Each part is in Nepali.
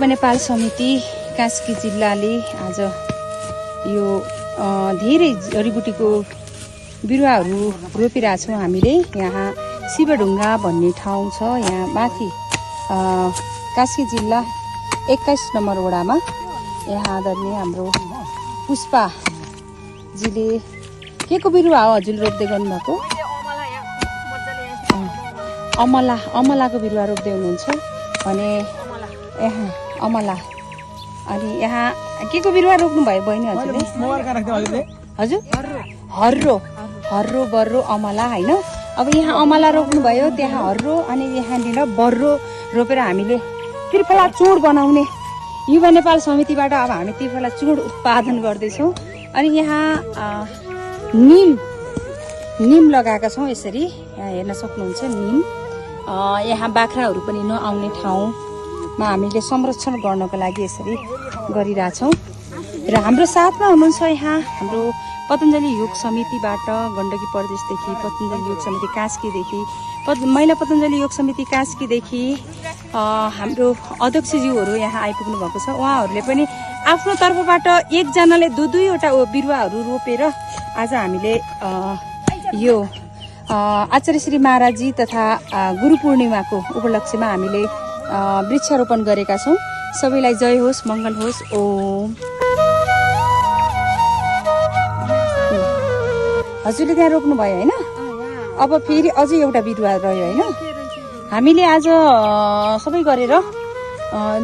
युवा नेपाल समिति कास्की जिल्लाले आज यो धेरै जडीबुटीको बिरुवाहरू रोपिरहेछौँ हामीले। यहाँ शिवढुङ्गा भन्ने ठाउँ छ, यहाँ माथि कास्की जिल्ला 21 नम्बर वडामा। यहाँ आदरणीय हाम्रो पुष्पाजीले के को बिरुवा हो हजुर रोप्दै गर्नुभएको? अमलाको बिरुवा रोप्दै हुनुहुन्छ भने यहाँ अमला। अनि यहाँ के को बिरुवा रोप्नु भयो बहिनी हजुरले? हजुर हर्रो बर्रो अमला होइन। अब यहाँ अमला रोप्नुभयो, त्यहाँ हर्रो, अनि यहाँनिर बर्रो रोपेर हामीले त्रिफला चुड बनाउने युवा नेपाल समितिबाट अब हामी त्रिफला चुड उत्पादन गर्दैछौँ। अनि यहाँ निम लगाएका छौँ। यसरी यहाँ हेर्न सक्नुहुन्छ निम। यहाँ बाख्राहरू पनि नआउने ठाउँमा हामीले संरक्षण गर्नको लागि यसरी गरिरहेछौँ। र हाम्रो साथमा हुनुहुन्छ यहाँ हाम्रो पतञ्जलि योग समितिबाट, गण्डकी प्रदेशदेखि पतञ्जलि योग समिति कास्कीदेखि, महिला पतञ्जलि योग समिति कास्कीदेखि हाम्रो अध्यक्षज्यूहरू यहाँ आइपुग्नु भएको छ। उहाँहरूले पनि आफ्नो तर्फबाट एकजनाले दुईवटा बिरुवाहरू रोपेर आज हामीले यो आचार्य श्री महाराजजी तथा गुरु पूर्णिमाको उपलक्ष्यमा हामीले वृक्षारोपण गरेका छौँ। सबैलाई जय होस्, मङ्गल होस्। ओम। हजुरले त्यहाँ रोप्नु भयो होइन? अब फेरि अझै एउटा बिरुवा रह्यो होइन? हामीले आज सबै गरेर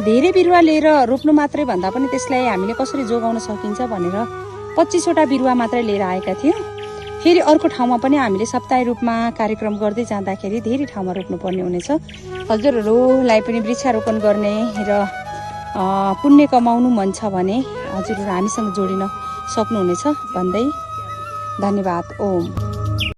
धेरै बिरुवा लिएर रोप्नु मात्रै भन्दा पनि त्यसलाई हामीले कसरी जोगाउन सकिन्छ भनेर 25वटा बिरुवा मात्रै लिएर आएका थियौँ। फेरि अर्को ठाउँमा पनि हामीले साप्ताहिक रूपमा कार्यक्रम गर्दै जाँदाखेरि धेरै ठाउँमा रोप्नुपर्ने हुनेछ। हजुरहरूलाई पनि वृक्षारोपण गर्ने र पुण्य कमाउनु मन छ भने हजुरहरू हामीसँग जोडिन सक्नुहुनेछ भन्दै धन्यवाद। ओम।